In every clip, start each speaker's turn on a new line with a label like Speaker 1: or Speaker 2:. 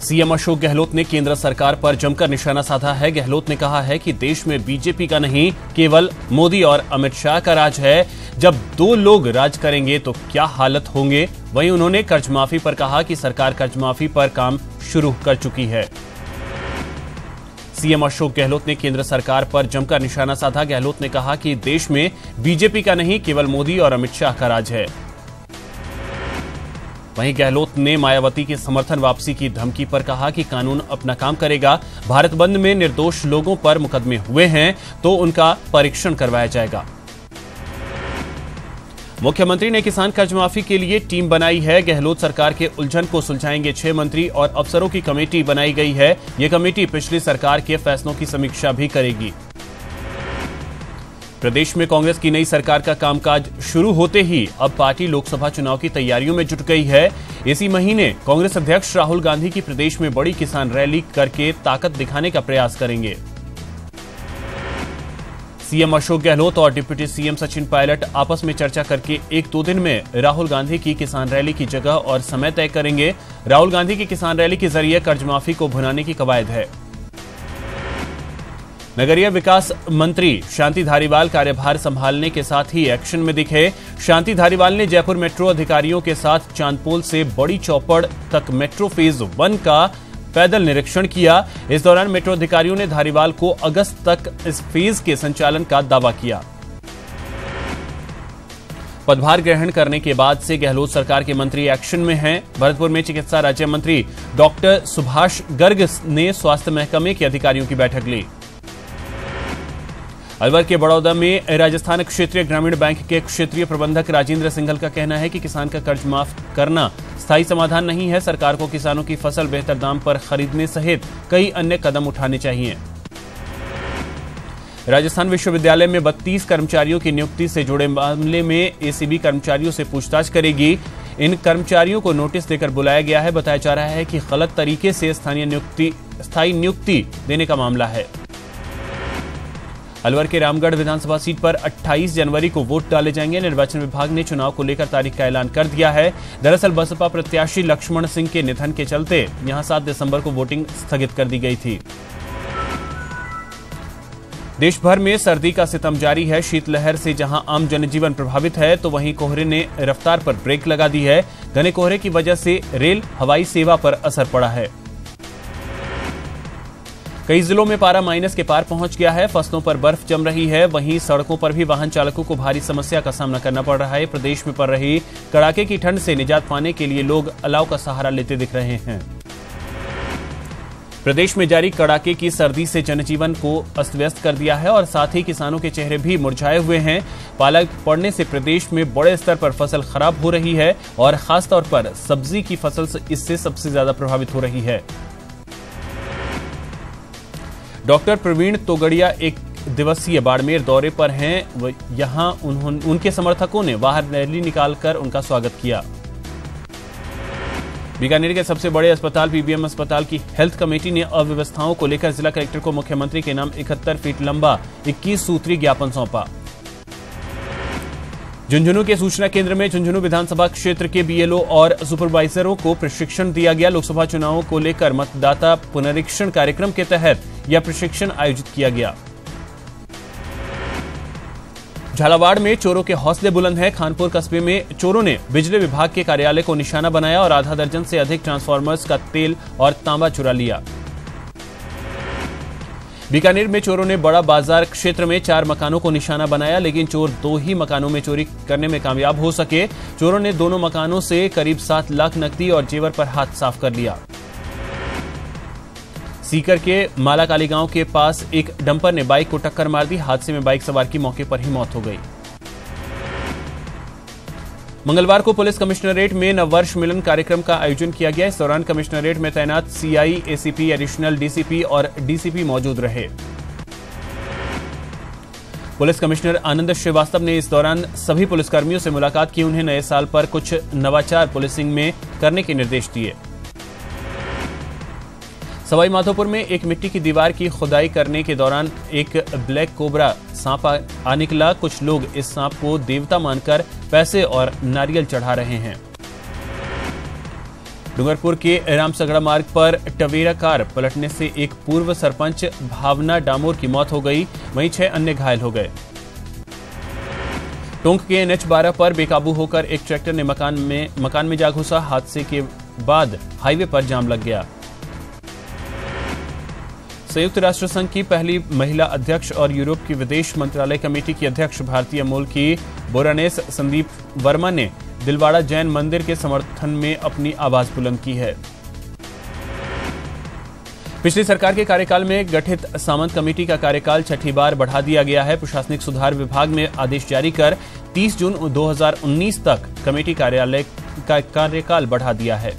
Speaker 1: CM Ashok Gehlot ने केंद्र सरकार पर जमकर निशाना साधा है। गहलोत ने कहा है कि देश में बीजेपी का नहीं, केवल मोदी और अमित शाह का राज है। जब दो लोग राज करेंगे तो क्या हालत होंगे। वहीं उन्होंने कर्जमाफी पर कहा कि सरकार कर्जमाफी पर काम शुरू कर चुकी है। सीएम अशोक गहलोत ने केंद्र सरकार पर जमकर निशाना साधा। गहलोत ने कहा कि देश में बीजेपी का नहीं, केवल मोदी और अमित शाह का राज है। वहीं गहलोत ने मायावती की समर्थन वापसी की धमकी पर कहा कि कानून अपना काम करेगा। भारत बंद में निर्दोष लोगों पर मुकदमे हुए हैं तो उनका परीक्षण करवाया जाएगा। मुख्यमंत्री ने किसान कर्जमाफी के लिए टीम बनाई है। गहलोत सरकार के उलझन को सुलझाएंगे 6 मंत्री और अफसरों की कमेटी बनाई गई है। यह कमेटी पिछली सरकार के फैसलों की समीक्षा भी करेगी। प्रदेश में कांग्रेस की नई सरकार का कामकाज शुरू होते ही अब पार्टी लोकसभा चुनाव की तैयारियों में जुट गई है। इसी महीने कांग्रेस अध्यक्ष राहुल गांधी की प्रदेश में बड़ी किसान रैली करके ताकत दिखाने का प्रयास करेंगे। सीएम अशोक गहलोत और डिप्टी सीएम सचिन पायलट आपस में चर्चा करके 1-2 दिन में राहुल गांधी की किसान रैली की जगह और समय तय करेंगे। राहुल गांधी की किसान रैली के जरिए कर्जमाफी को भुनाने की कवायद है। नगरीय विकास मंत्री शांति धारीवाल कार्यभार संभालने के साथ ही एक्शन में दिखे। शांति धारीवाल ने जयपुर मेट्रो अधिकारियों के साथ चांदपोल से बड़ी चौपड़ तक मेट्रो फेज 1 का पैदल निरीक्षण किया। इस दौरान मेट्रो अधिकारियों ने धारीवाल को अगस्त तक इस फेज के संचालन का दावा किया। पदभार ग्रहण करने के बाद से गहलोत सरकार के मंत्री एक्शन में हैं। भरतपुर में चिकित्सा राज्य मंत्री डॉक्टर सुभाष गर्ग ने स्वास्थ्य महकमे के अधिकारियों की बैठक ली। अलवर के बड़ौदा में राजस्थान क्षेत्रीय ग्रामीण बैंक के क्षेत्रीय प्रबंधक राजेंद्र सिंघल का कहना है कि किसान का कर्ज माफ करना स्थायी समाधान नहीं है। सरकार को किसानों की फसल बेहतर दाम पर खरीदने सहित कई अन्य कदम उठाने चाहिए। राजस्थान विश्वविद्यालय में 32 कर्मचारियों की नियुक्ति से जुड़े मामले में एसीबी कर्मचारियों से पूछताछ करेगी। इन कर्मचारियों को नोटिस देकर बुलाया गया है। बताया जा रहा है कि गलत तरीके से स्थायी नियुक्ति देने का मामला है। अलवर के रामगढ़ विधानसभा सीट पर 28 जनवरी को वोट डाले जाएंगे। निर्वाचन विभाग ने चुनाव को लेकर तारीख का ऐलान कर दिया है। दरअसल बसपा प्रत्याशी लक्ष्मण सिंह के निधन के चलते यहां 7 दिसंबर को वोटिंग स्थगित कर दी गई थी। देश भर में सर्दी का सितम जारी है। शीतलहर से जहां आम जनजीवन प्रभावित है तो वहीं कोहरे ने रफ्तार पर ब्रेक लगा दी है। घने कोहरे की वजह से रेल हवाई सेवा पर असर पड़ा है। कई जिलों में पारा माइनस के पार पहुंच गया है। फसलों पर बर्फ जम रही है। वहीं सड़कों पर भी वाहन चालकों को भारी समस्या का सामना करना पड़ रहा है। प्रदेश में पड़ रही कड़ाके की ठंड से निजात पाने के लिए लोग अलाव का सहारा लेते दिख रहे हैं। प्रदेश में जारी कड़ाके की सर्दी से जनजीवन को अस्त व्यस्त कर दिया है और साथ ही किसानों के चेहरे भी मुरझाए हुए हैं। पाला पड़ने से प्रदेश में बड़े स्तर पर फसल खराब हो रही है और खासतौर पर सब्जी की फसल इससे सबसे ज्यादा प्रभावित हो रही है। डॉक्टर प्रवीण तोगड़िया 1 दिवसीय बाड़मेर दौरे पर हैं। यहां उनके समर्थकों ने बाहर रैली निकालकर उनका स्वागत किया। बीकानेर के सबसे बड़े अस्पताल पीबीएम अस्पताल की हेल्थ कमेटी ने अव्यवस्थाओं को लेकर जिला कलेक्टर को मुख्यमंत्री के नाम 71 फीट लंबा 21 सूत्री ज्ञापन सौंपा। झुंझुनू के सूचना केंद्र में झुंझुनू विधानसभा क्षेत्र के बीएलओ और सुपरवाइजरों को प्रशिक्षण दिया गया। लोकसभा चुनावों को लेकर मतदाता पुनरीक्षण कार्यक्रम के तहत यह प्रशिक्षण आयोजित किया गया। झालावाड़ में चोरों के हौसले बुलंद हैं। खानपुर कस्बे में चोरों ने बिजली विभाग के कार्यालय को निशाना बनाया और आधा दर्जन से अधिक ट्रांसफार्मर्स का तेल और तांबा चुरा लिया। बीकानेर में चोरों ने बड़ा बाजार क्षेत्र में 4 मकानों को निशाना बनाया, लेकिन चोर 2 ही मकानों में चोरी करने में कामयाब हो सके। चोरों ने दोनों मकानों से करीब 7 लाख नकदी और जेवर पर हाथ साफ कर लिया। सीकर के मालाकाली गांव के पास एक डंपर ने बाइक को टक्कर मार दी। हादसे में बाइक सवार की मौके पर ही मौत हो गई। मंगलवार को पुलिस कमिश्नरेट में नववर्ष मिलन कार्यक्रम का आयोजन किया गया। इस दौरान कमिश्नरेट में तैनात सीआई, एसीपी, एडिशनल डीसीपी और डीसीपी मौजूद रहे। पुलिस कमिश्नर आनंद श्रीवास्तव ने इस दौरान सभी पुलिसकर्मियों से मुलाकात की। उन्हें नए साल पर कुछ नवाचार पुलिसिंग में करने के निर्देश दिए। सवाई माधोपुर में एक मिट्टी की दीवार की खुदाई करने के दौरान एक ब्लैक कोबरा सांप आ निकला। कुछ लोग इस सांप को देवता मानकर पैसे और नारियल चढ़ा रहे हैं। डूंगरपुर के रामसगड़ा मार्ग पर टवेरा कार पलटने से एक पूर्व सरपंच भावना डामोर की मौत हो गई, वहीं 6 अन्य घायल हो गए। टोंक के NH-12 पर बेकाबू होकर एक ट्रैक्टर ने मकान में जा घुसा। हादसे के बाद हाईवे पर जाम लग गया। संयुक्त राष्ट्र संघ की पहली महिला अध्यक्ष और यूरोप की विदेश मंत्रालय कमेटी की अध्यक्ष भारतीय मूल की बोरानेस संदीप वर्मा ने दिलवाड़ा जैन मंदिर के समर्थन में अपनी आवाज बुलंद की है। पिछली सरकार के कार्यकाल में गठित सामंत कमेटी का कार्यकाल 6ठी बार बढ़ा दिया गया है। प्रशासनिक सुधार विभाग में आदेश जारी कर 30 जून 2019 तक कमेटी कार्यालय का कार्यकाल बढ़ा दिया है।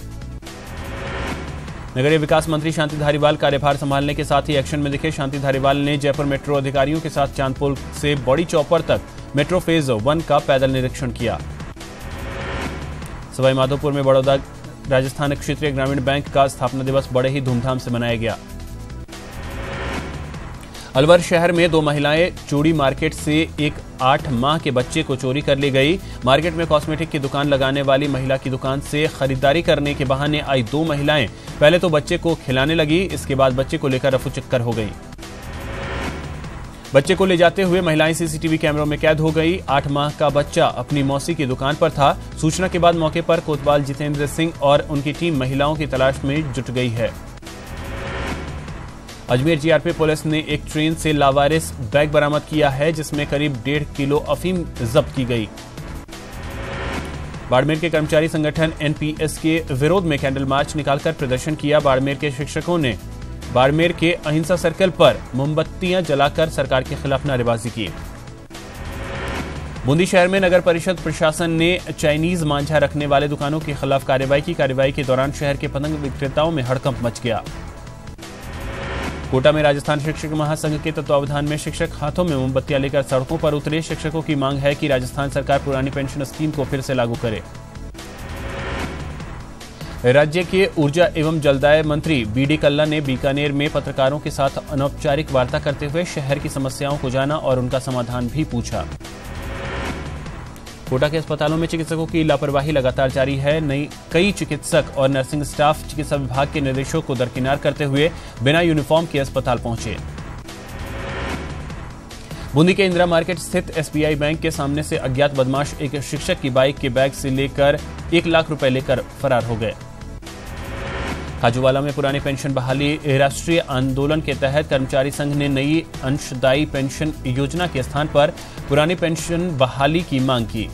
Speaker 1: नगरीय विकास मंत्री शांति धारीवाल कार्यभार संभालने के साथ ही एक्शन में दिखे। शांति धारीवाल ने जयपुर मेट्रो अधिकारियों के साथ चांदपुल से बड़ी चौपर तक मेट्रो फेज 1 का पैदल निरीक्षण किया। सवाई माधोपुर में बड़ौदा राजस्थान क्षेत्रीय ग्रामीण बैंक का स्थापना दिवस बड़े ही धूमधाम से मनाया गया। अलवर शहर में 2 महिलाएं चूड़ी मार्केट से एक 8 माह के बच्चे को चोरी कर ले गई। मार्केट में कॉस्मेटिक की दुकान लगाने वाली महिला की दुकान से खरीदारी करने के बहाने आई 2 महिलाएं पहले तो बच्चे को खिलाने लगी, इसके बाद बच्चे को लेकर रफूचक्कर हो गई। बच्चे को ले जाते हुए महिलाएं सीसीटीवी कैमरों में कैद हो गई। 8 माह का बच्चा अपनी मौसी की दुकान पर था। सूचना के बाद मौके पर कोतवाल जितेंद्र सिंह और उनकी टीम महिलाओं की तलाश में जुट गई है। अजमेर जीआरपी पुलिस ने एक ट्रेन से लावारिस बैग बरामद किया है, जिसमें करीब 1.5 किलो अफीम जब्त की गई। बाड़मेर के कर्मचारी संगठन एनपीएस के विरोध में कैंडल मार्च निकालकर प्रदर्शन किया। बाड़मेर के शिक्षकों ने बाड़मेर के अहिंसा सर्कल पर मोमबत्तियां जलाकर सरकार के खिलाफ नारेबाजी की। बूंदी शहर में नगर परिषद प्रशासन ने चाइनीज मांझा रखने वाले दुकानों के खिलाफ कार्रवाई की। कार्रवाई के दौरान शहर के पतंग विक्रेताओं में हड़कंप मच गया। कोटा में राजस्थान शिक्षक महासंघ के तत्वावधान में शिक्षक हाथों में मोमबत्तियां लेकर सड़कों पर उतरे। शिक्षकों की मांग है कि राजस्थान सरकार पुरानी पेंशन स्कीम को फिर से लागू करे। राज्य के ऊर्जा एवं जलदाय मंत्री बीडी कल्ला ने बीकानेर में पत्रकारों के साथ अनौपचारिक वार्ता करते हुए शहर की समस्याओं को जाना और उनका समाधान भी पूछा। कोटा के अस्पतालों में चिकित्सकों की लापरवाही लगातार जारी है। कई चिकित्सक और नर्सिंग स्टाफ चिकित्सा विभाग के निर्देशों को दरकिनार करते हुए बिना यूनिफॉर्म के अस्पताल पहुंचे। बूंदी के इंदिरा मार्केट स्थित एसबीआई बैंक के सामने से अज्ञात बदमाश एक शिक्षक की बाइक के बैग से लेकर 1 लाख रुपए लेकर फरार हो गए। खाजूवाला में पुरानी पेंशन बहाली राष्ट्रीय आंदोलन के तहत कर्मचारी संघ ने नई अंशदायी पेंशन योजना के स्थान पर पुरानी पेंशन बहाली की मांग की।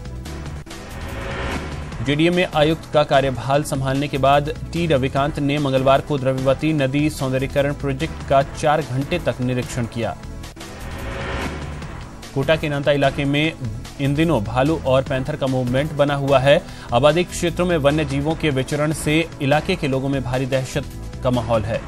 Speaker 1: जेडीए में आयुक्त का कार्यभार संभालने के बाद टी रविकांत ने मंगलवार को द्रव्यवती नदी सौंदर्यीकरण प्रोजेक्ट का 4 घंटे तक निरीक्षण किया। कोटा के नांता इलाके में इन दिनों भालू और पैंथर का मूवमेंट बना हुआ है। आबादी क्षेत्रों में वन्य जीवों के विचरण से इलाके के लोगों में भारी दहशत का माहौल है।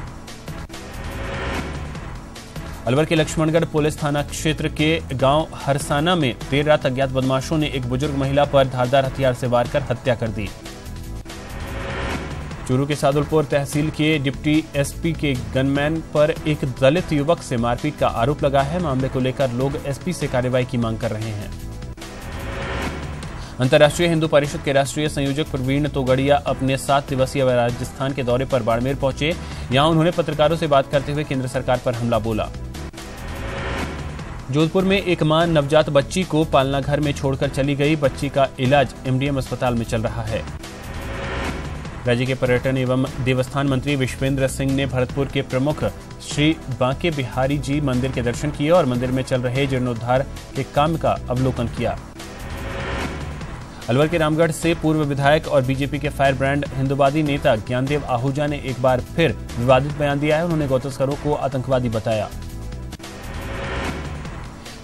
Speaker 1: अलवर के लक्ष्मणगढ़ पुलिस थाना क्षेत्र के गांव हरसाना में देर रात अज्ञात बदमाशों ने एक बुजुर्ग महिला पर धारदार हथियार से वार कर हत्या कर दी। चूरू के सादुलपुर तहसील के डिप्टी एसपी के गनमैन पर एक दलित युवक से मारपीट का आरोप लगा है। मामले को लेकर लोग एसपी से कार्रवाई की मांग कर रहे हैं। अंतर्राष्ट्रीय हिंदू परिषद के राष्ट्रीय संयोजक प्रवीण तोगड़िया अपने 7 दिवसीय राजस्थान के दौरे पर बाड़मेर पहुंचे। यहां उन्होंने पत्रकारों से बात करते हुए केंद्र सरकार पर हमला बोला। जोधपुर में एक मां नवजात बच्ची को पालना घर में छोड़कर चली गई। बच्ची का इलाज एमडीएम अस्पताल में चल रहा है। राज्य के पर्यटन एवं देवस्थान मंत्री विश्वेंद्र सिंह ने भरतपुर के प्रमुख श्री बांके बिहारी जी मंदिर के दर्शन किए और मंदिर में चल रहे जीर्णोद्धार के काम का अवलोकन किया। अलवर के रामगढ़ से पूर्व विधायक और बीजेपी के फायर ब्रांड हिंदुवादी नेता ज्ञानदेव आहूजा ने एक बार फिर विवादित बयान दिया है। उन्होंने गौ तस्करों को आतंकवादी बताया।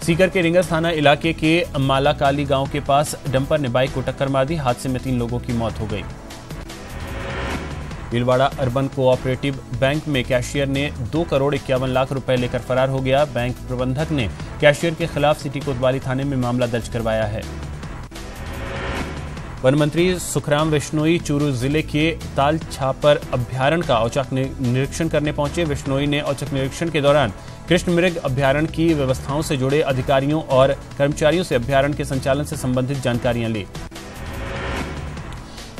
Speaker 1: सीकर के रिंगस थाना इलाके के मालाकाली गांव के पास डंपर ने बाइक को टक्कर मार दी। हादसे में 3 लोगों की मौत हो गई। भीलवाड़ा अर्बन कोऑपरेटिव बैंक में कैशियर ने 2 करोड़ 51 लाख रुपए लेकर फरार हो गया। बैंक प्रबंधक ने कैशियर के खिलाफ सिटी कोतवाली थाने में मामला दर्ज करवाया है। वन मंत्री सुखराम बिश्नोई चूरू जिले के ताल छापर अभ्यारण्य का औचक निरीक्षण करने पहुंचे। बिश्नोई ने औचक निरीक्षण के दौरान कृष्ण मृग अभ्यारण्य की व्यवस्थाओं से जुड़े अधिकारियों और कर्मचारियों से अभ्यारण्य के संचालन से संबंधित जानकारियां ली।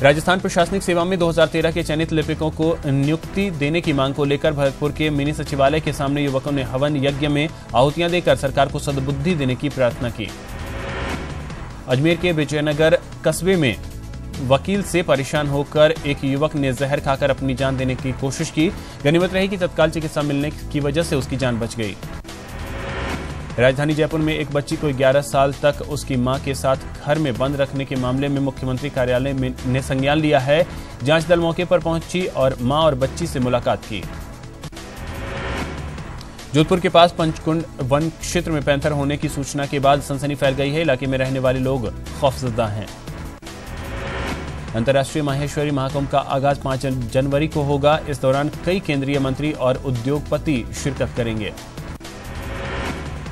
Speaker 1: राजस्थान प्रशासनिक सेवा में 2013 के चयनित लिपिकों को नियुक्ति देने की मांग को लेकर भरतपुर के मिनी सचिवालय के सामने युवकों ने हवन यज्ञ में आहुतियां देकर सरकार को सद्बुद्धि देने की प्रार्थना की। अजमेर के विजयनगर कस्बे में वकील से परेशान होकर एक युवक ने जहर खाकर अपनी जान देने की कोशिश की। गनीमत रही कि तत्काल चिकित्सा मिलने की वजह से उसकी जान बच गई। राजधानी जयपुर में एक बच्ची को 11 साल तक उसकी मां के साथ घर में बंद रखने के मामले में मुख्यमंत्री कार्यालय ने संज्ञान लिया है। जांच दल मौके पर पहुंची और मां और बच्ची से मुलाकात की। जोधपुर के पास पंचकुंड वन क्षेत्र में पैंथर होने की सूचना के बाद सनसनी फैल गई है। इलाके में रहने वाले लोग खौफजदा हैं। अंतर्राष्ट्रीय माहेश्वरी महाकुंभ का आगाज 5 जनवरी को होगा। इस दौरान कई केंद्रीय मंत्री और उद्योगपति शिरकत करेंगे।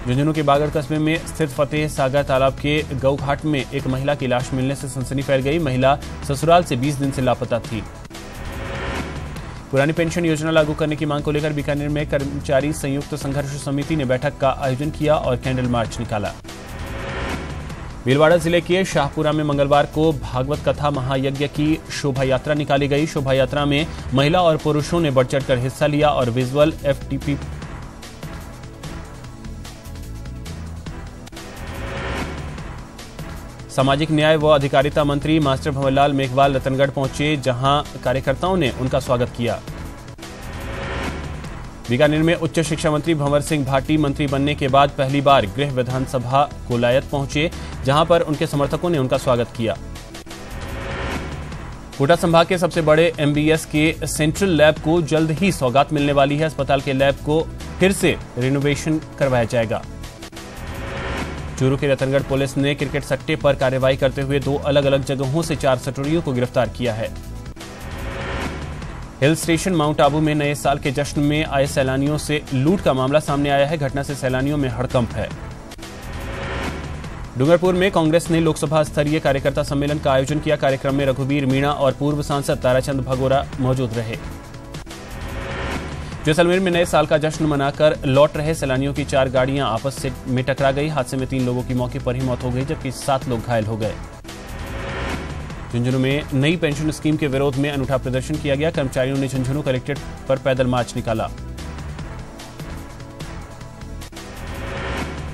Speaker 1: झुंझुनू के बागड़ कस्बे में स्थित फतेह सागर तालाब के गौघाट में एक महिला की लाश मिलने से सनसनी फैल गई। महिला ससुराल से 20 दिन से लापता थी। पुरानी पेंशन योजना लागू करने की मांग को लेकर बीकानेर में कर्मचारी संयुक्त संघर्ष समिति ने बैठक का आयोजन किया और कैंडल मार्च निकाला। भीलवाड़ा जिले के शाहपुरा में मंगलवार को भागवत कथा महायज्ञ की शोभा यात्रा निकाली गई। शोभा यात्रा में महिला और पुरुषों ने बढ़ चढ़कर हिस्सा लिया और विजुअल एफटीपी सामाजिक न्याय व अधिकारिता मंत्री मास्टर भंवरलाल मेघवाल रतनगढ़ पहुंचे, जहां कार्यकर्ताओं ने उनका स्वागत किया। बीकानेर में उच्च शिक्षा मंत्री भंवर सिंह भाटी मंत्री बनने के बाद पहली बार गृह विधानसभा कोलायत पहुंचे, जहां पर उनके समर्थकों ने उनका स्वागत किया। कोटा संभाग के सबसे बड़े एमबीएस के सेंट्रल लैब को जल्द ही सौगात मिलने वाली है। अस्पताल के लैब को फिर से रिनोवेशन करवाया जाएगा। चूरू के रतनगढ़ पुलिस ने क्रिकेट सट्टे पर कार्रवाई करते हुए 2 अलग अलग जगहों से 4 सटोरियों को गिरफ्तार किया है। हिल स्टेशन माउंट आबू में नए साल के जश्न में आए सैलानियों से लूट का मामला सामने आया है। घटना से सैलानियों में हड़कंप है। डूंगरपुर में कांग्रेस ने लोकसभा स्तरीय कार्यकर्ता सम्मेलन का आयोजन किया। कार्यक्रम में रघुवीर मीणा और पूर्व सांसद ताराचंद भगोरा मौजूद रहे। जैसलमेर में नए साल का जश्न मनाकर लौट रहे सैलानियों की 4 गाड़ियां आपस में टकरा गई। हादसे में 3 लोगों की मौके पर ही मौत हो गई, जबकि 7 लोग घायल हो गए। झुंझुनू में नई पेंशन स्कीम के विरोध में अनूठा प्रदर्शन किया गया। कर्मचारियों ने झुंझुनू कलेक्ट्रेट पर पैदल मार्च निकाला।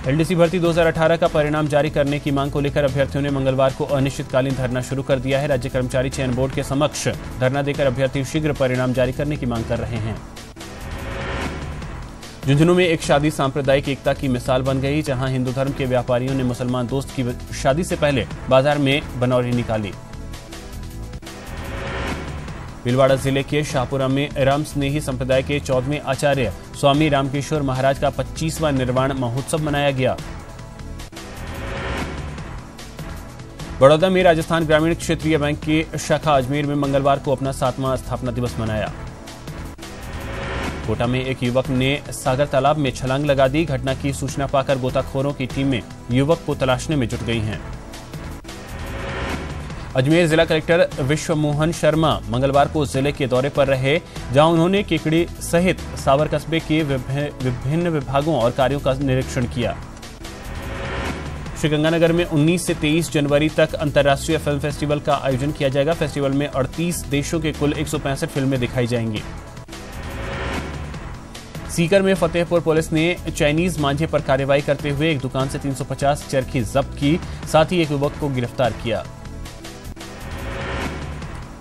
Speaker 1: एलडीसी भर्ती 2018 का परिणाम जारी करने की मांग को लेकर अभ्यर्थियों ने मंगलवार को अनिश्चितकालीन धरना शुरू कर दिया है। राज्य कर्मचारी चयन बोर्ड के समक्ष धरना देकर अभ्यर्थी शीघ्र परिणाम जारी करने की मांग कर रहे हैं। झुंझुनू में एक शादी सांप्रदायिक एकता की मिसाल बन गई, जहां हिंदू धर्म के व्यापारियों ने मुसलमान दोस्त की शादी से पहले बाजार में बनौरी निकाली। भीलवाड़ा जिले के शाहपुरा में राम स्नेही संप्रदाय के 14वें आचार्य स्वामी रामकिशोर महाराज का 25वां निर्वाण महोत्सव मनाया गया। बड़ौदा में राजस्थान ग्रामीण क्षेत्रीय बैंक की शाखा अजमेर में मंगलवार को अपना 7वां स्थापना दिवस मनाया। कोटा में एक युवक ने सागर तालाब में छलांग लगा दी। घटना की सूचना पाकर गोताखोरों की टीमें युवक को तलाशने में जुट गई हैं। अजमेर जिला कलेक्टर विश्व मोहन शर्मा मंगलवार को जिले के दौरे पर रहे, जहां उन्होंने केकड़ी सहित सावर कस्बे के विभिन्न विभागों और कार्यों का निरीक्षण किया। श्रीगंगानगर में 19 से 23 जनवरी तक अंतर्राष्ट्रीय फिल्म फेस्टिवल का आयोजन किया जाएगा। फेस्टिवल में 38 देशों के कुल 165 फिल्में दिखाई जाएंगी। सीकर में फतेहपुर पुलिस ने चाइनीज मांझे पर कार्रवाई करते हुए एक दुकान से 350 चरखी जब्त की, साथ ही एक युवक को गिरफ्तार किया।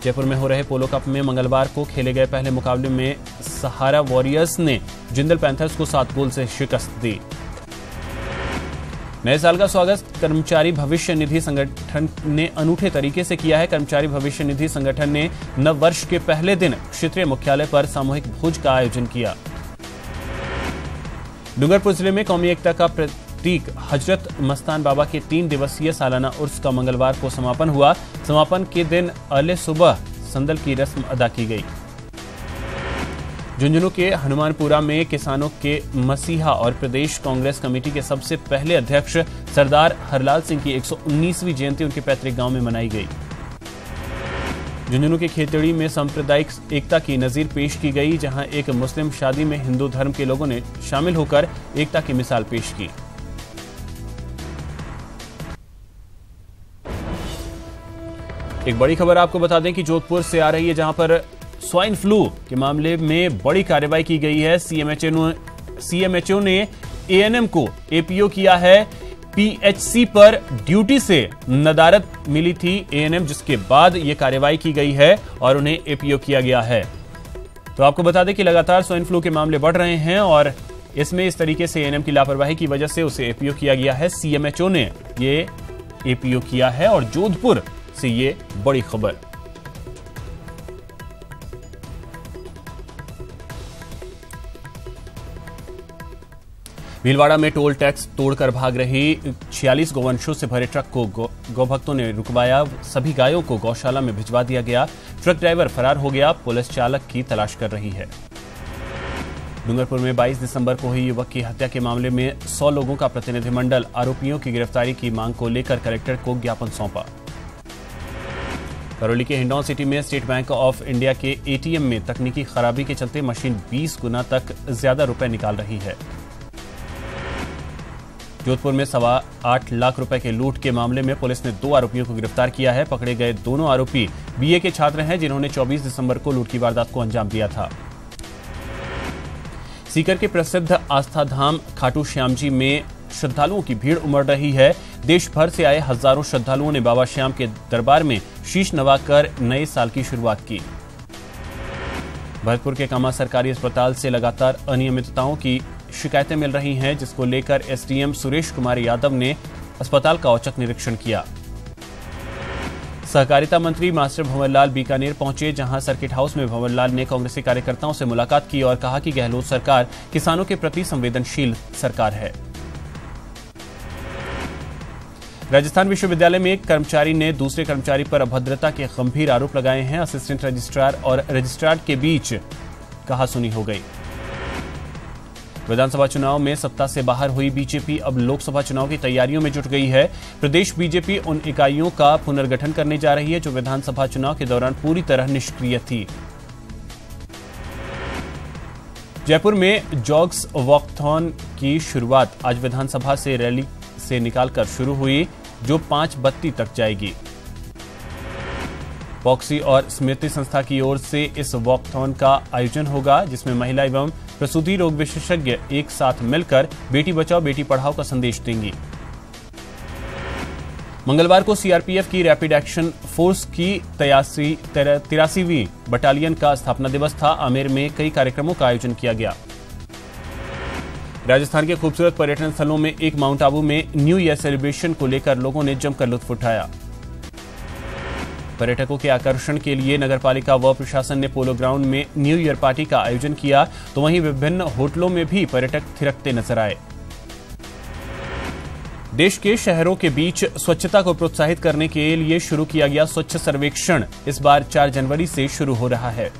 Speaker 1: जयपुर में हो रहे पोलो कप में मंगलवार को खेले गए पहले मुकाबले में सहारा वॉरियर्स ने जिंदल पैंथर्स को 7 गोल से शिकस्त दी। नए साल का स्वागत कर्मचारी भविष्य निधि संगठन ने अनूठे तरीके से किया है। कर्मचारी भविष्य निधि संगठन ने नव वर्ष के पहले दिन क्षेत्रीय मुख्यालय पर सामूहिक भोज का आयोजन किया। डूंगरपुर जिले में कौमी एकता का प्रतीक हजरत मस्तान बाबा के 3 दिवसीय सालाना उर्स का मंगलवार को समापन हुआ। समापन के दिन अले सुबह संदल की रस्म अदा की गई। झुंझुनू के हनुमानपुरा में किसानों के मसीहा और प्रदेश कांग्रेस कमेटी के सबसे पहले अध्यक्ष सरदार हरलाल सिंह की 119वीं जयंती उनके पैतृक गांव में मनाई गई। झुंझुनू के खेतड़ी में सांप्रदायिक एकता की नजीर पेश की गई, जहां एक मुस्लिम शादी में हिंदू धर्म के लोगों ने शामिल होकर एकता की मिसाल पेश की। एक बड़ी खबर आपको बता दें कि जोधपुर से आ रही है, जहां पर स्वाइन फ्लू के मामले में बड़ी कार्रवाई की गई है। सीएमएचओ ने एएनएम को एपीओ किया है। पीएचसी पर ड्यूटी से नदारत मिली थी एएनएम, जिसके बाद यह कार्रवाई की गई है और उन्हें एपीओ किया गया है। तो आपको बता दें कि लगातार स्वाइन फ्लू के मामले बढ़ रहे हैं और इसमें इस तरीके से एएनएम की लापरवाही की वजह से उसे एपीओ किया गया है। सीएमएचओ ने ये एपीओ किया है और जोधपुर से ये बड़ी खबर। भीलवाड़ा में टोल टैक्स तोड़कर भाग रही 46 गौवंशों से भरे ट्रक को गौभक्तों ने रुकवाया। सभी गायों को गौशाला में भिजवा दिया गया। ट्रक ड्राइवर फरार हो गया। पुलिस चालक की तलाश कर रही है। डूंगरपुर में 22 दिसंबर को हुई युवक की हत्या के मामले में 100 लोगों का प्रतिनिधिमंडल आरोपियों की गिरफ्तारी की मांग को लेकर कलेक्टर को ज्ञापन सौंपा। करौली के हिंडौन सिटी में स्टेट बैंक ऑफ इंडिया के एटीएम में तकनीकी खराबी के चलते मशीन 20 गुना तक ज्यादा रुपए निकाल रही है। जोधपुर में 8.25 लाख रुपए के लूट के मामले में पुलिस ने 2 आरोपियों को गिरफ्तार किया है। पकड़े गए दोनों आरोपी बीए के छात्र हैं, जिन्होंने 24 दिसंबर को लूट की वारदात को अंजाम दिया था। सीकर के प्रसिद्ध आस्था धाम खाटू श्याम जी में श्रद्धालुओं की भीड़ उमड़ रही है। देश भर से आए हजारों श्रद्धालुओं ने बाबा श्याम के दरबार में शीश नवाकर नए साल की शुरुआत की। भरतपुर के कामा सरकारी अस्पताल से लगातार अनियमितताओं की शिकायतें मिल रही हैं, जिसको लेकर एसडीएम सुरेश कुमार यादव ने अस्पताल का औचक निरीक्षण किया। सहकारिता मंत्री मास्टर भंवरलाल बीकानेर पहुंचे, जहां सर्किट हाउस में भंवरलाल ने कांग्रेसी कार्यकर्ताओं से मुलाकात की और कहा कि गहलोत सरकार किसानों के प्रति संवेदनशील सरकार है। राजस्थान विश्वविद्यालय में एक कर्मचारी ने दूसरे कर्मचारी पर अभद्रता के गंभीर आरोप लगाए हैं। असिस्टेंट रजिस्ट्रार और रजिस्ट्रार के बीच कहासुनी हो गई। विधानसभा चुनाव में सत्ता से बाहर हुई बीजेपी अब लोकसभा चुनाव की तैयारियों में जुट गई है। प्रदेश बीजेपी उन इकाइयों का पुनर्गठन करने जा रही है जो विधानसभा चुनाव के दौरान पूरी तरह निष्क्रिय थी। जयपुर में जॉग्स वॉकथॉन की शुरुआत आज विधानसभा से रैली से निकालकर शुरू हुई, जो 5:32 तक जाएगी। पॉक्सी और स्मृति संस्था की ओर से इस वॉकथॉन का आयोजन होगा, जिसमें महिला एवं प्रसूति रोग विशेषज्ञ एक साथ मिलकर बेटी बचाओ बेटी पढ़ाओ का संदेश देंगी। मंगलवार को सीआरपीएफ की रैपिड एक्शन फोर्स की 83वीं बटालियन का स्थापना दिवस था। आमेर में कई कार्यक्रमों का आयोजन किया गया। राजस्थान के खूबसूरत पर्यटन स्थलों में एक माउंट आबू में न्यू ईयर सेलिब्रेशन को लेकर लोगों ने जमकर लुत्फ उठाया। पर्यटकों के आकर्षण के लिए नगरपालिका व प्रशासन ने पोलो ग्राउंड में न्यू ईयर पार्टी का आयोजन किया, तो वहीं विभिन्न होटलों में भी पर्यटक थिरकते नजर आए। देश के शहरों के बीच स्वच्छता को प्रोत्साहित करने के लिए शुरू किया गया स्वच्छ सर्वेक्षण इस बार 4 जनवरी से शुरू हो रहा है।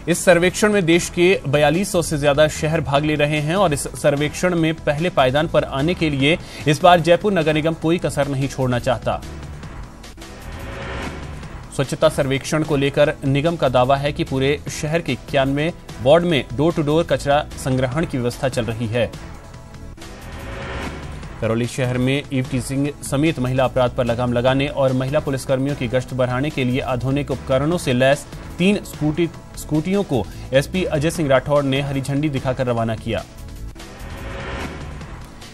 Speaker 1: इस सर्वेक्षण में देश के 4200 से ज्यादा शहर भाग ले रहे हैं और इस सर्वेक्षण में पहले पायदान पर आने के लिए इस बार जयपुर नगर निगम कोई कसर नहीं छोड़ना चाहता। स्वच्छता सर्वेक्षण को लेकर निगम का दावा है कि पूरे शहर के 91 वार्ड में डोर टू डोर कचरा संग्रहण की व्यवस्था चल रही है। करौली शहर में ईव टीजिंग समेत महिला अपराध पर लगाम लगाने और महिला पुलिसकर्मियों की गश्त बढ़ाने के लिए आधुनिक उपकरणों से लैस 3 स्कूटियों को एसपी अजय सिंह राठौड़ ने हरी झंडी दिखाकर रवाना किया।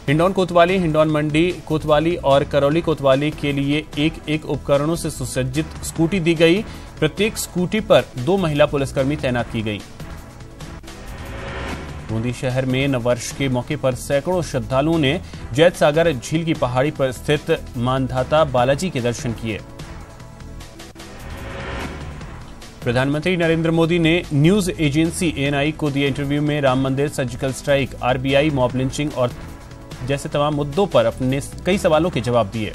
Speaker 1: हिंडौन कोतवाली, हिंडौन मंडी कोतवाली और करौली कोतवाली के लिए एक उपकरणों से सुसज्जित स्कूटी दी गई। प्रत्येक स्कूटी पर 2 महिला पुलिसकर्मी तैनात की गई। बूंदी शहर में नववर्ष के मौके पर सैकड़ों श्रद्धालुओं ने जैत सागर झील की पहाड़ी पर स्थित मानधाता बालाजी के दर्शन किए। प्रधानमंत्री नरेंद्र मोदी ने न्यूज एजेंसी एएनआई को दिए इंटरव्यू में राम मंदिर, surgical strike, RBI, mob lynching और जैसे तमाम मुद्दों पर अपने कई सवालों के जवाब दिए।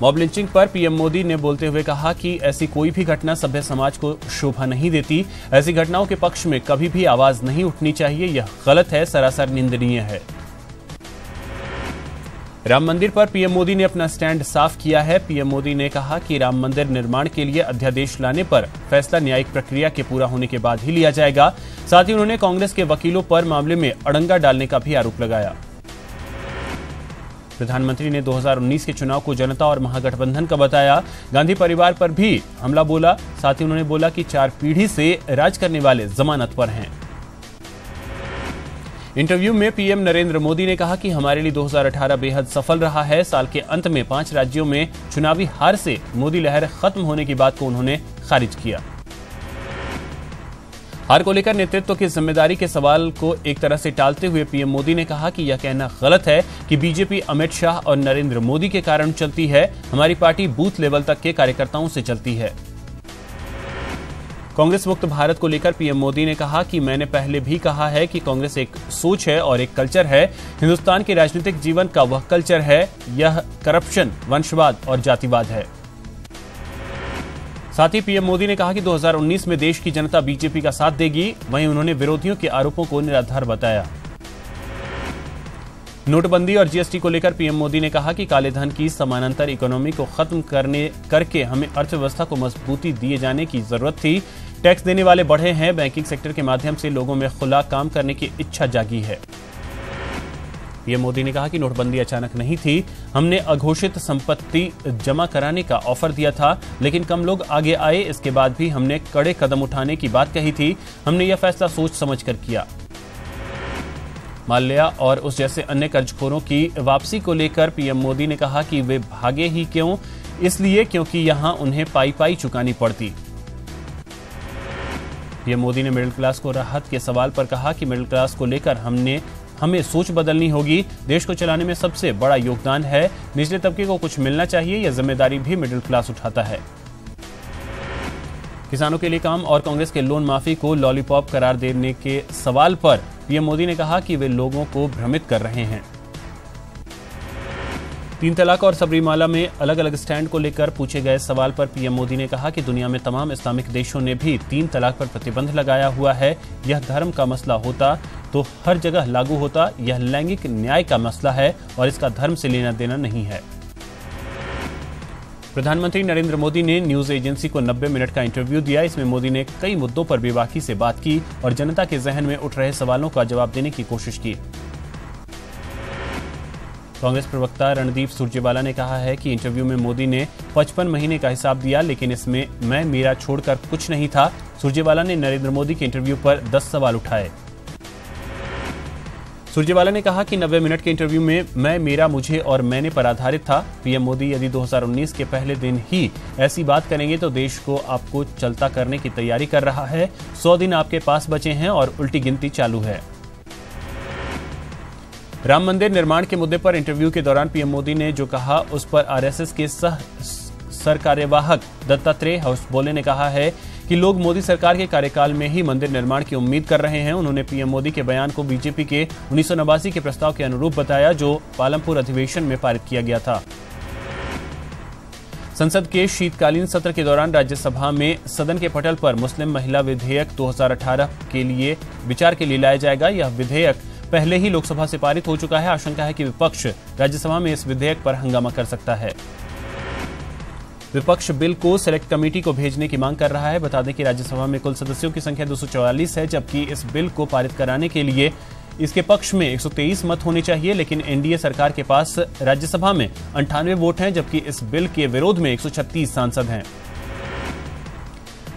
Speaker 1: मॉब लिंचिंग पर पीएम मोदी ने बोलते हुए कहा कि ऐसी कोई भी घटना सभ्य समाज को शोभा नहीं देती। ऐसी घटनाओं के पक्ष में कभी भी आवाज नहीं उठनी चाहिए। यह गलत है, सरासर निंदनीय है। राम मंदिर पर पीएम मोदी ने अपना स्टैंड साफ किया है। पीएम मोदी ने कहा कि राम मंदिर निर्माण के लिए अध्यादेश लाने पर फैसला न्यायिक प्रक्रिया के पूरा होने के बाद ही लिया जाएगा। साथ ही उन्होंने कांग्रेस के वकीलों पर मामले में अड़ंगा डालने का भी आरोप लगाया। प्रधानमंत्री ने 2019 के चुनाव को जनता और महागठबंधन का बताया। गांधी परिवार पर भी हमला बोला। साथ ही उन्होंने बोला कि 4 पीढ़ी से राज करने वाले जमानत पर हैं। इंटरव्यू में पीएम नरेंद्र मोदी ने कहा कि हमारे लिए 2018 बेहद सफल रहा है। साल के अंत में 5 राज्यों में चुनावी हार से मोदी लहर खत्म होने की बात को उन्होंने खारिज किया। हार को लेकर नेतृत्व की जिम्मेदारी के सवाल को एक तरह से टालते हुए पीएम मोदी ने कहा कि यह कहना गलत है कि बीजेपी अमित शाह और नरेंद्र मोदी के कारण चलती है। हमारी पार्टी बूथ लेवल तक के कार्यकर्ताओं से चलती है। कांग्रेस मुक्त भारत को लेकर पीएम मोदी ने कहा कि मैंने पहले भी कहा है कि कांग्रेस एक सोच है और एक कल्चर है। हिंदुस्तान के राजनीतिक जीवन का वह कल्चर है। यह करप्शन, वंशवाद और जातिवाद है। साथ ही पीएम मोदी ने कहा कि 2019 में देश की जनता बीजेपी का साथ देगी। वहीं उन्होंने विरोधियों के आरोपों को निराधार बताया। नोटबंदी और जीएसटी को लेकर पीएम मोदी ने कहा कि काले धन की समानांतर इकोनॉमी को खत्म करके हमें अर्थव्यवस्था को मजबूती दिए जाने की जरूरत थी। टैक्स देने वाले बढ़े हैं। बैंकिंग सेक्टर के माध्यम से लोगों में खुला काम करने की इच्छा जागी है। पीएम मोदी ने कहा कि नोटबंदी अचानक नहीं थी। हमने अघोषित संपत्ति जमा कराने का ऑफर दिया था, लेकिन कम लोग आगे आए। इसके बाद भी हमने कड़े कदम उठाने की बात कही थी। हमने यह फैसला सोच समझकर किया। माल्या और उस जैसे अन्य कर्जखोरों की वापसी को लेकर पीएम मोदी ने कहा कि वे भागे ही क्यों, इसलिए क्योंकि यहां उन्हें पाई चुकानी पड़ती। पीएम मोदी ने मिडिल क्लास को राहत के सवाल पर कहा कि मिडिल क्लास को लेकर हमें सोच बदलनी होगी। देश को चलाने में सबसे बड़ा योगदान है। निचले तबके को कुछ मिलना चाहिए। यह जिम्मेदारी भी मिडिल क्लास उठाता है। किसानों के लिए काम और कांग्रेस के लोन माफी को लॉलीपॉप करार देने के सवाल पर पीएम मोदी ने कहा कि वे लोगों को भ्रमित कर रहे हैं। 3 तलाक और सबरीमाला में अलग अलग स्टैंड को लेकर पूछे गए सवाल पर पीएम मोदी ने कहा कि दुनिया में तमाम इस्लामिक देशों ने भी 3 तलाक पर प्रतिबंध लगाया हुआ है। यह धर्म का मसला होता तो हर जगह लागू होता। यह लैंगिक न्याय का मसला है और इसका धर्म से लेना देना नहीं है। प्रधानमंत्री नरेंद्र मोदी ने न्यूज एजेंसी को 90 मिनट का इंटरव्यू दिया। इसमें मोदी ने कई मुद्दों पर बेबाकी से बात की और जनता के जहन में उठ रहे सवालों का जवाब देने की कोशिश की। कांग्रेस प्रवक्ता रणदीप सुरजेवाला ने कहा है कि इंटरव्यू में मोदी ने 55 महीने का हिसाब दिया, लेकिन इसमें मैं मेरा छोड़कर कुछ नहीं था। सुरजेवाला ने नरेंद्र मोदी के इंटरव्यू पर 10 सवाल उठाए। सुरजेवाला ने कहा कि 90 मिनट के इंटरव्यू में मैं, मेरा, मुझे और मैंने पर आधारित था। पीएम मोदी यदि 2019 के पहले दिन ही ऐसी बात करेंगे तो देश को आपको चलता करने की तैयारी कर रहा है। 100 दिन आपके पास बचे हैं और उल्टी गिनती चालू है। राम मंदिर निर्माण के मुद्दे पर इंटरव्यू के दौरान पीएम मोदी ने जो कहा उस पर आरएसएस के सरकार्यवाहक दत्तात्रेय होसबोले ने कहा है कि लोग मोदी सरकार के कार्यकाल में ही मंदिर निर्माण की उम्मीद कर रहे हैं। उन्होंने पीएम मोदी के बयान को बीजेपी के 1989 के प्रस्ताव के अनुरूप बताया, जो पालमपुर अधिवेशन में पारित किया गया था। संसद के शीतकालीन सत्र के दौरान राज्यसभा में सदन के पटल पर मुस्लिम महिला विधेयक 2018 के लिए विचार के लिए लाया जाएगा। यह विधेयक पहले ही लोकसभा से पारित हो चुका है। आशंका है कि विपक्ष राज्यसभा में इस विधेयक पर हंगामा कर सकता है। विपक्ष बिल को सेलेक्ट कमेटी को भेजने की मांग कर रहा है। बता दें कि राज्यसभा में कुल सदस्यों की संख्या 244 है, जबकि इस बिल को पारित कराने के लिए इसके पक्ष में 123 मत होने चाहिए, लेकिन एनडीए सरकार के पास राज्यसभा में 98 वोट हैं, जबकि इस बिल के विरोध में 136 सांसद हैं।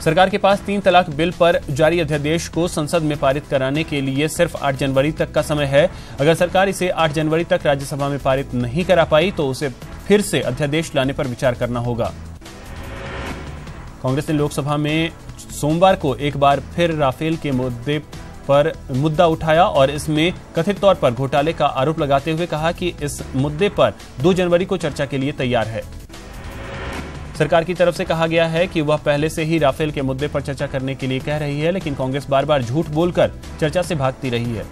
Speaker 1: सरकार के पास 3 तलाक बिल पर जारी अध्यादेश को संसद में पारित कराने के लिए सिर्फ 8 जनवरी तक का समय है। अगर सरकार इसे 8 जनवरी तक राज्यसभा में पारित नहीं करा पाई तो उसे फिर से अध्यादेश लाने पर विचार करना होगा। कांग्रेस ने लोकसभा में सोमवार को एक बार फिर राफेल के मुद्दा उठाया और इसमें कथित तौर पर घोटाले का आरोप लगाते हुए कहा कि इस मुद्दे पर 2 जनवरी को चर्चा के लिए तैयार है। सरकार की तरफ से कहा गया है कि वह पहले से ही राफेल के मुद्दे पर चर्चा करने के लिए कह रही है, लेकिन कांग्रेस बार बार झूठ बोलकर चर्चा से भागती रही है।